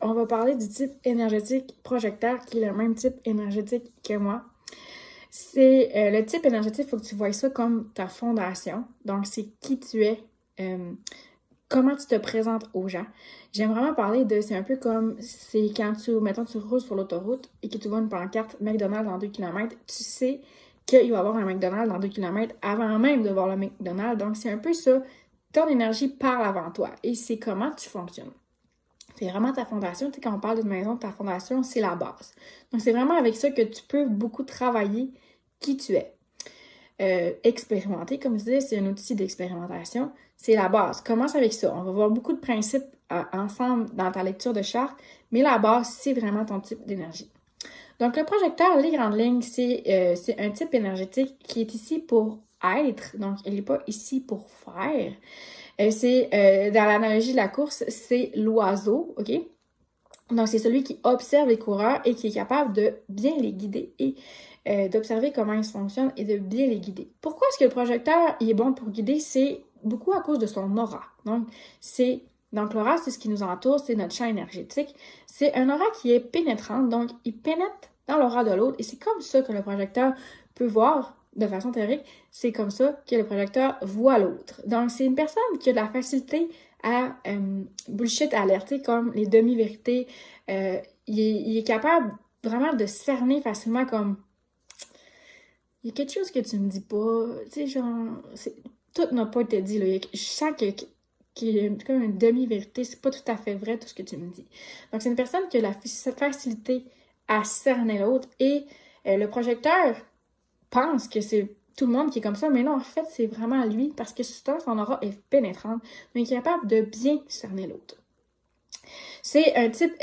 on va parler du type énergétique projecteur, qui est le même type énergétique que moi. C'est le type énergétique, il faut que tu vois ça comme ta fondation. Donc, c'est qui tu es, comment tu te présentes aux gens. J'aime vraiment parler de, c'est un peu comme, c'est quand mettons, tu roules sur l'autoroute et que tu vois une pancarte McDonald's dans 2 km, tu sais qu'il va y avoir un McDonald's dans 2 km avant même de voir le McDonald's. Donc, c'est un peu ça, ton énergie parle avant toi et c'est comment tu fonctionnes. C'est vraiment ta fondation. Tu sais, quand on parle d'une maison, ta fondation, c'est la base. Donc, c'est vraiment avec ça que tu peux beaucoup travailler qui tu es. Expérimenter, comme je disais, c'est un outil d'expérimentation. C'est la base. Commence avec ça. On va voir beaucoup de principes ensemble dans ta lecture de charte, mais la base, c'est vraiment ton type d'énergie. Donc, le projecteur, les grandes lignes, c'est un type énergétique qui est ici pour être. Donc, il n'est pas ici pour faire. Dans l'analogie de la course, c'est l'oiseau, OK? Donc, c'est celui qui observe les coureurs et qui est capable de bien les guider et d'observer comment ils fonctionnent et de bien les guider. Pourquoi est-ce que le projecteur il est bon pour guider? C'est beaucoup à cause de son aura. Donc l'aura, c'est ce qui nous entoure, c'est notre champ énergétique. C'est un aura qui est pénétrante, donc il pénètre dans l'aura de l'autre et c'est comme ça que le projecteur peut voir de façon théorique, c'est comme ça que le projecteur voit l'autre. Donc, c'est une personne qui a de la facilité à bullshit, à alerter comme les demi-vérités. Il est capable vraiment de cerner facilement comme il y a quelque chose que tu me dis pas, tu sais, genre, tout n'a pas été dit, là. Je sens qu'il y a comme une demi-vérité, c'est pas tout à fait vrai tout ce que tu me dis. Donc, c'est une personne qui a la facilité à cerner l'autre et le projecteur pense que c'est tout le monde qui est comme ça, mais non, en fait, c'est vraiment lui, parce que son aura est pénétrante, mais il est capable de bien cerner l'autre. C'est un type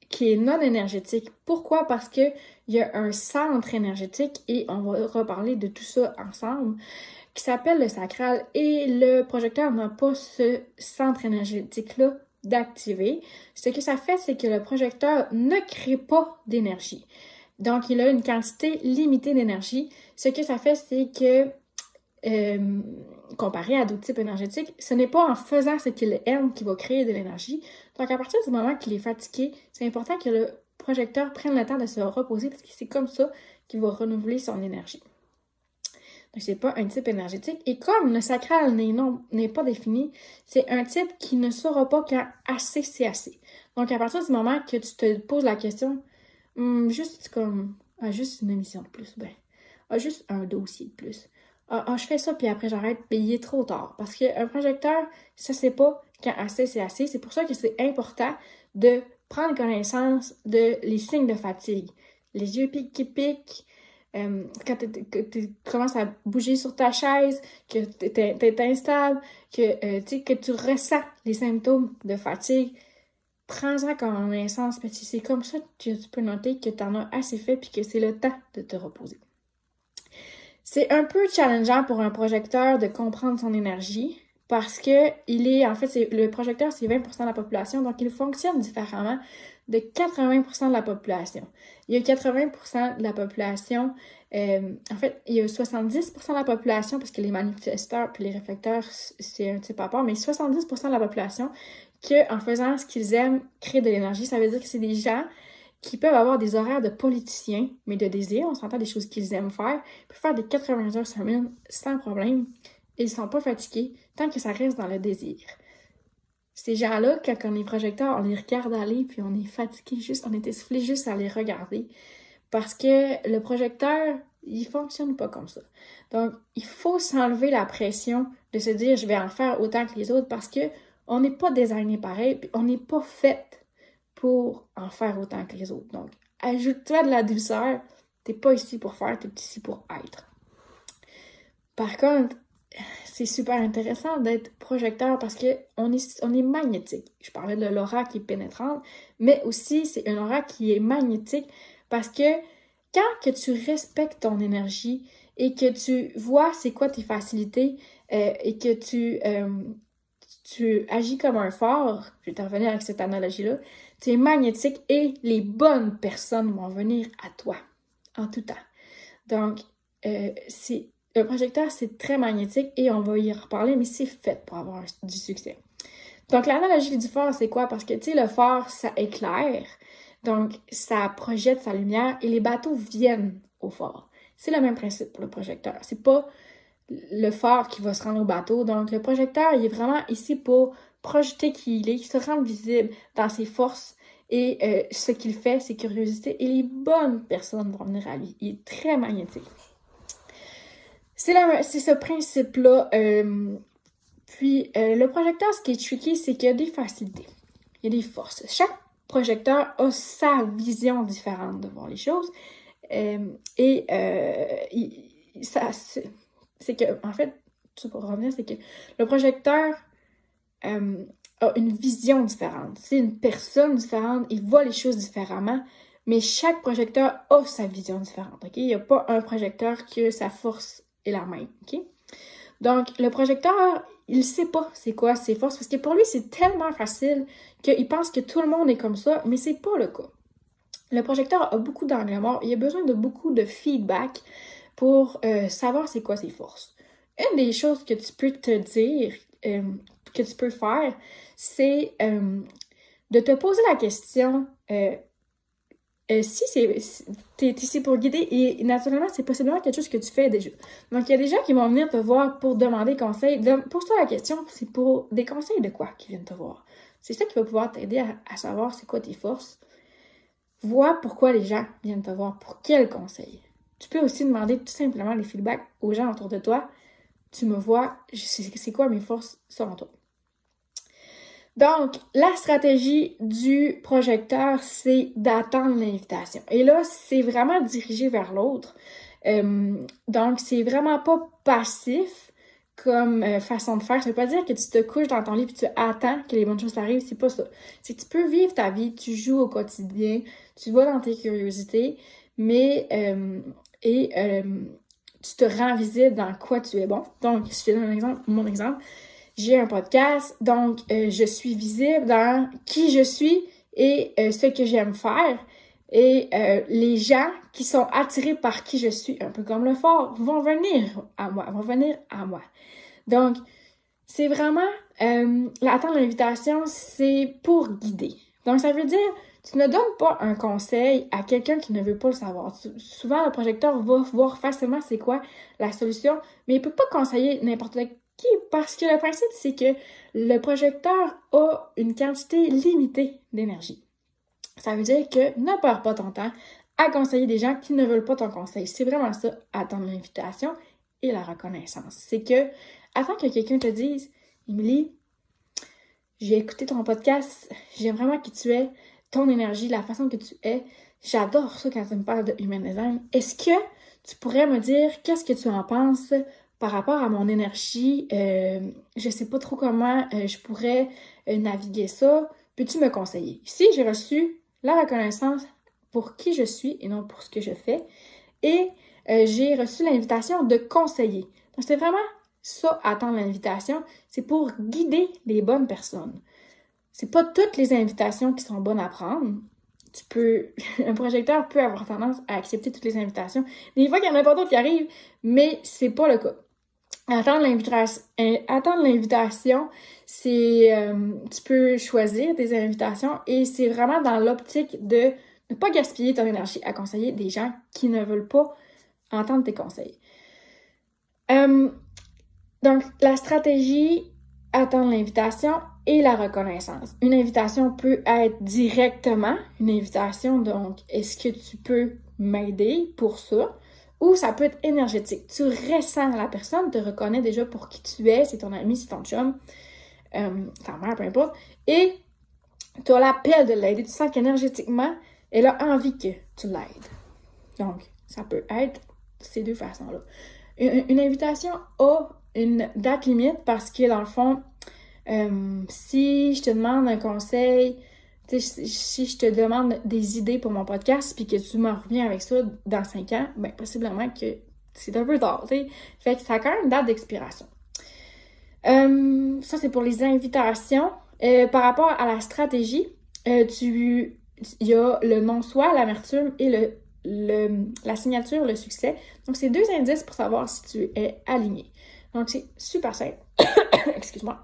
qui est non énergétique. Pourquoi? Parce que il y a un centre énergétique, et on va reparler de tout ça ensemble, qui s'appelle le sacral, et le projecteur n'a pas ce centre énergétique-là d'activer. Ce que ça fait, c'est que le projecteur ne crée pas d'énergie. Donc, il a une quantité limitée d'énergie. Ce que ça fait, c'est que, comparé à d'autres types énergétiques, ce n'est pas en faisant ce qu'il aime qu'il va créer de l'énergie. Donc, à partir du moment qu'il est fatigué, c'est important que le projecteur prenne le temps de se reposer parce que c'est comme ça qu'il va renouveler son énergie. Donc, c'est pas un type énergétique. Et comme le sacral n'est pas défini, c'est un type qui ne saura pas quand assez, c'est assez. Donc, à partir du moment que tu te poses la question, juste comme, juste une émission de plus, juste un dossier de plus. Je fais ça, puis après j'arrête, mais il est trop tard. Parce qu'un projecteur, ça c'est pas quand assez c'est assez. C'est pour ça que c'est important de prendre connaissance de les signes de fatigue. Les yeux qui piquent, quand tu commences à bouger sur ta chaise, que t'es instable, que tu ressens les symptômes de fatigue, prends-en connaissance, parce que c'est comme ça que tu peux noter que tu en as assez fait puis que c'est le temps de te reposer. C'est un peu challengeant pour un projecteur de comprendre son énergie parce que le projecteur, c'est 20% de la population, donc il fonctionne différemment de 80% de la population. Il y a 80% de la population, il y a 70% de la population, parce que les manifesteurs puis les réflecteurs, c'est un type à part, mais 70% de la population qu'en faisant ce qu'ils aiment, créent de l'énergie. Ça veut dire que c'est des gens qui peuvent avoir des horaires de politiciens, mais de désir, on s'entend des choses qu'ils aiment faire, ils peuvent faire des 80 heures semaine sans problème, et ils sont pas fatigués tant que ça reste dans le désir. Ces gens-là, quand on est projecteur, on les regarde aller, puis on est fatigué on est essoufflé juste à les regarder, parce que le projecteur, il fonctionne pas comme ça. Donc, il faut s'enlever la pression de se dire « je vais en faire autant que les autres », parce que on n'est pas designé pareil, puis on n'est pas fait pour en faire autant que les autres. Donc, ajoute-toi de la douceur. T'es pas ici pour faire, t'es ici pour être. Par contre, c'est super intéressant d'être projecteur parce que on est magnétique. Je parlais de l'aura qui est pénétrante, mais aussi c'est une aura qui est magnétique parce que quand que tu respectes ton énergie et que tu vois c'est quoi tes facilités et que tu agis comme un phare, je vais te revenir avec cette analogie-là, tu es magnétique et les bonnes personnes vont venir à toi en tout temps. Donc, le projecteur, c'est très magnétique et on va y reparler, mais c'est fait pour avoir du succès. Donc, l'analogie du phare, c'est quoi? Parce que, tu sais, le phare, ça éclaire, donc ça projette sa lumière et les bateaux viennent au phare. C'est le même principe pour le projecteur. C'est pas le phare qui va se rendre au bateau. Donc, le projecteur, il est vraiment ici pour projeter qui il est, qui se rend visible dans ses forces et ce qu'il fait, ses curiosités. Et les bonnes personnes vont venir à lui. Il est très magnétique. C'est ce principe-là. Puis, le projecteur, ce qui est tricky, c'est qu'il y a des facilités. Il y a des forces. Chaque projecteur a sa vision différente de voir les choses. C'est que, en fait, tout pour revenir, c'est que le projecteur a une vision différente. C'est une personne différente, il voit les choses différemment, mais chaque projecteur a sa vision différente, ok? Il n'y a pas un projecteur que sa force est la même, ok? Donc, le projecteur, il ne sait pas c'est quoi ses forces, parce que pour lui, c'est tellement facile qu'il pense que tout le monde est comme ça, mais c'est pas le cas. Le projecteur a beaucoup d'angle mort, il a besoin de beaucoup de feedback pour savoir c'est quoi ses forces. Une des choses que tu peux te dire, que tu peux faire, c'est de te poser la question si t'es ici pour guider, et naturellement, c'est possiblement quelque chose que tu fais déjà. Donc, il y a des gens qui vont venir te voir pour demander conseil. Pose-toi la question, c'est pour des conseils de quoi qu'ils viennent te voir. C'est ça qui va pouvoir t'aider à savoir c'est quoi tes forces. Vois pourquoi les gens viennent te voir, pour quel conseil. Tu peux aussi demander tout simplement les feedbacks aux gens autour de toi. Tu me vois, c'est quoi mes forces selon toi? Donc, la stratégie du projecteur, c'est d'attendre l'invitation. Et là, c'est vraiment dirigé vers l'autre. Donc, c'est vraiment pas passif comme façon de faire. Ça veut pas dire que tu te couches dans ton lit et tu attends que les bonnes choses t'arrivent. C'est pas ça. C'est que tu peux vivre ta vie, tu joues au quotidien, tu vas dans tes curiosités, mais tu te rends visible dans quoi tu es bon. Donc, si je te donne mon exemple, j'ai un podcast, donc je suis visible dans qui je suis et ce que j'aime faire. Et les gens qui sont attirés par qui je suis, un peu comme le phare, vont venir à moi. Donc, c'est vraiment, attendre l'invitation, c'est pour guider. Donc, ça veut dire, tu ne donnes pas un conseil à quelqu'un qui ne veut pas le savoir. Souvent, le projecteur va voir facilement c'est quoi la solution, mais il ne peut pas conseiller n'importe qui, parce que le principe, c'est que le projecteur a une quantité limitée d'énergie. Ça veut dire que ne perds pas ton temps à conseiller des gens qui ne veulent pas ton conseil. C'est vraiment ça, attendre l'invitation et la reconnaissance. C'est que, attends que quelqu'un te dise, Émilie, j'ai écouté ton podcast, j'aime vraiment qui tu es, ton énergie, la façon que tu es, j'adore ça quand tu me parles de human design. Est-ce que tu pourrais me dire qu'est-ce que tu en penses par rapport à mon énergie? Je sais pas trop comment je pourrais naviguer ça. Peux-tu me conseiller? Ici, j'ai reçu la reconnaissance pour qui je suis et non pour ce que je fais. Et j'ai reçu l'invitation de conseiller. Donc, c'est vraiment ça, attendre l'invitation. C'est pour guider les bonnes personnes. C'est pas toutes les invitations qui sont bonnes à prendre. Un projecteur peut avoir tendance à accepter toutes les invitations. Des fois, il y en a pas d'autres qui arrivent, mais c'est pas le cas. Attendre l'invitation, c'est tu peux choisir des invitations et c'est vraiment dans l'optique de ne pas gaspiller ton énergie à conseiller des gens qui ne veulent pas entendre tes conseils. Donc, la stratégie, attendre l'invitation et la reconnaissance. Une invitation peut être directement une invitation, donc est-ce que tu peux m'aider pour ça? Ou ça peut être énergétique. Tu ressens la personne, te reconnaît déjà pour qui tu es, c'est ton ami, c'est ton chum, ta mère, peu importe, et tu as l'appel de l'aider. Tu sens qu'énergétiquement, elle a envie que tu l'aides. Donc, ça peut être ces deux façons-là. Une invitation a une date limite parce que, dans le fond, si je te demande un conseil, si je te demande des idées pour mon podcast puis que tu m'en reviens avec ça dans 5 ans, ben possiblement que c'est un peu tard, t'sais. Fait que ça a quand même une date d'expiration. Ça, c'est pour les invitations. Par rapport à la stratégie, il y a le non-soi, l'amertume et la signature, le succès. Donc, c'est 2 indices pour savoir si tu es aligné. Donc, c'est super simple. Excuse-moi.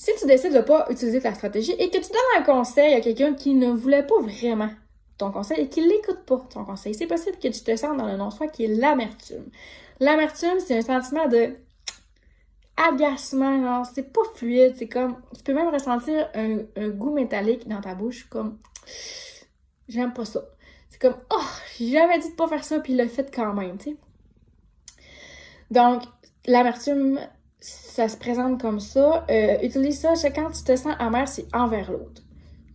Si tu décides de pas utiliser ta stratégie et que tu donnes un conseil à quelqu'un qui ne voulait pas vraiment ton conseil et qui l'écoute pas ton conseil, c'est possible que tu te sentes dans le non-soi qui est l'amertume. L'amertume, c'est un sentiment de agacement, genre, c'est pas fluide, c'est comme, tu peux même ressentir un goût métallique dans ta bouche, comme, j'aime pas ça. C'est comme, oh, j'ai jamais dit de pas faire ça, puis il l'a fait quand même, tu sais. Donc, l'amertume, ça se présente comme ça. Utilise ça, quand tu te sens amer, c'est envers l'autre.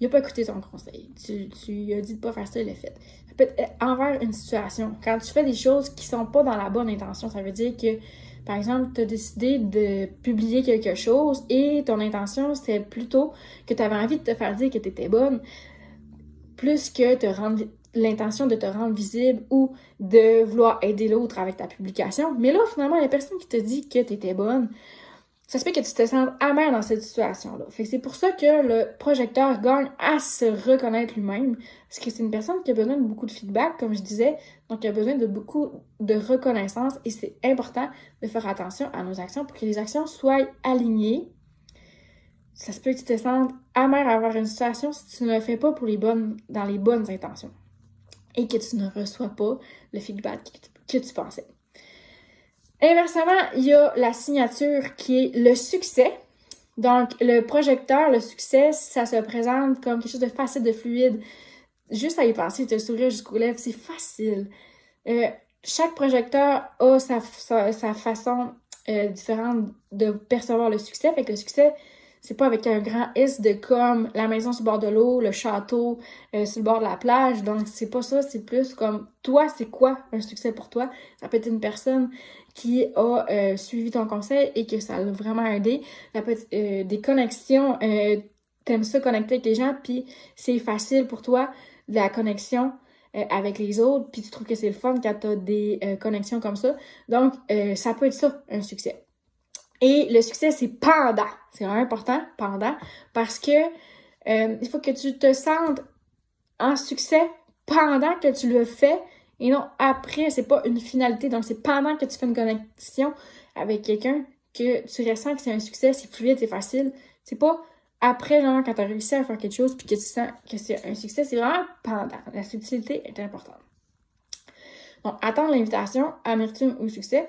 Il a pas écouté ton conseil. Tu lui as dit de pas faire ça, il l'a fait. Ça peut être envers une situation. Quand tu fais des choses qui sont pas dans la bonne intention, ça veut dire que, par exemple, tu as décidé de publier quelque chose et ton intention, c'était plutôt que tu avais envie de te faire dire que tu étais bonne, plus que l'intention de te rendre visible ou de vouloir aider l'autre avec ta publication. Mais là, finalement, il y a personne qui te dit que tu étais bonne. Ça se peut que tu te sentes amer dans cette situation-là. Fait que c'est pour ça que le projecteur gagne à se reconnaître lui-même. Parce que c'est une personne qui a besoin de beaucoup de feedback, comme je disais. Donc, il a besoin de beaucoup de reconnaissance. Et c'est important de faire attention à nos actions pour que les actions soient alignées. Ça se peut que tu te sentes amer à avoir une situation si tu ne le fais pas dans les bonnes intentions. Et que tu ne reçois pas le feedback que tu pensais. Inversement, il y a la signature qui est le succès. Donc, le projecteur, le succès, ça se présente comme quelque chose de facile, de fluide. Juste à y penser, te sourire jusqu'aux lèvres, c'est facile. Chaque projecteur a sa façon différente de percevoir le succès. Fait que le succès, c'est pas avec un grand S de comme la maison sur le bord de l'eau, le château sur le bord de la plage. Donc, c'est pas ça, c'est plus comme toi, c'est quoi un succès pour toi? Ça peut être une personne qui a suivi ton conseil et que ça l'a vraiment aidé. Ça peut être des connexions, t'aimes ça connecter avec les gens, puis c'est facile pour toi, de la connexion avec les autres, puis tu trouves que c'est le fun quand t'as des connexions comme ça. Donc, ça peut être ça, un succès. Et le succès, c'est pendant. C'est vraiment important, pendant, parce que il faut que tu te sentes en succès pendant que tu le fais et non après. C'est pas une finalité. Donc, c'est pendant que tu fais une connexion avec quelqu'un que tu ressens que c'est un succès, c'est fluide, c'est facile. C'est pas après, genre, quand tu as réussi à faire quelque chose puis que tu sens que c'est un succès. C'est vraiment pendant. La subtilité est importante. Donc, attendre l'invitation, amertume ou succès.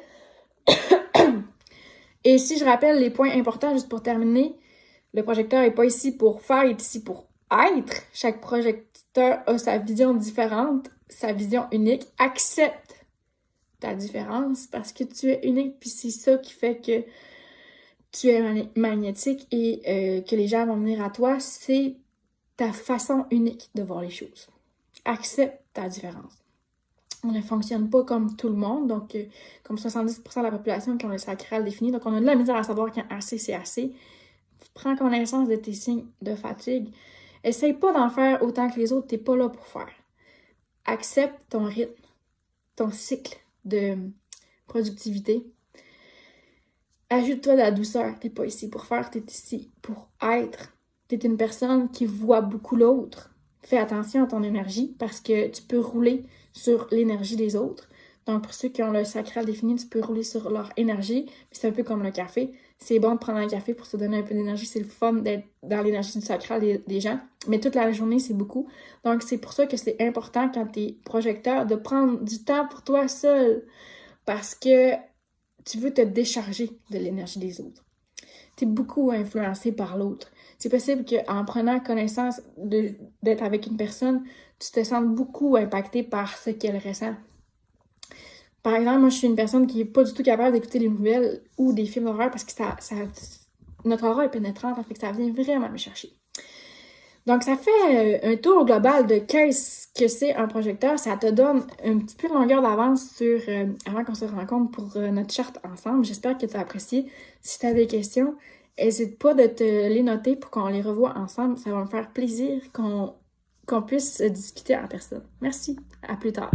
Et si je rappelle les points importants, juste pour terminer, le projecteur n'est pas ici pour faire, il est ici pour être. Chaque projecteur a sa vision différente, sa vision unique. Accepte ta différence parce que tu es unique, puis c'est ça qui fait que tu es magnétique et que les gens vont venir à toi. C'est ta façon unique de voir les choses. Accepte ta différence. On ne fonctionne pas comme tout le monde, donc comme 70% de la population qui ont le sacral défini. Donc, on a de la misère à savoir quand assez, c'est assez. Prends connaissance de tes signes de fatigue. Essaye pas d'en faire autant que les autres, t'es pas là pour faire. Accepte ton rythme, ton cycle de productivité. Ajoute-toi de la douceur. T'es pas ici pour faire, t'es ici pour être. T'es une personne qui voit beaucoup l'autre. Fais attention à ton énergie parce que tu peux rouler sur l'énergie des autres. Donc, pour ceux qui ont le sacral défini, tu peux rouler sur leur énergie. C'est un peu comme le café. C'est bon de prendre un café pour se donner un peu d'énergie. C'est le fun d'être dans l'énergie du sacral des gens. Mais toute la journée, c'est beaucoup. Donc, c'est pour ça que c'est important quand tu es projecteur de prendre du temps pour toi seul. Parce que tu veux te décharger de l'énergie des autres. Tu es beaucoup influencé par l'autre. C'est possible qu'en prenant connaissance d'être avec une personne, tu te sentes beaucoup impacté par ce qu'elle ressent. Par exemple, moi, je suis une personne qui n'est pas du tout capable d'écouter les nouvelles ou des films d'horreur parce que notre aura est pénétrante, fait que ça vient vraiment me chercher. Donc, ça fait un tour global de qu'est-ce que c'est un projecteur. Ça te donne un petit peu de longueur d'avance sur avant qu'on se rencontre pour notre charte ensemble. J'espère que tu as apprécié. Si tu as des questions, n'hésite pas de te les noter pour qu'on les revoie ensemble. Ça va me faire plaisir qu'on puisse discuter en personne. Merci. À plus tard.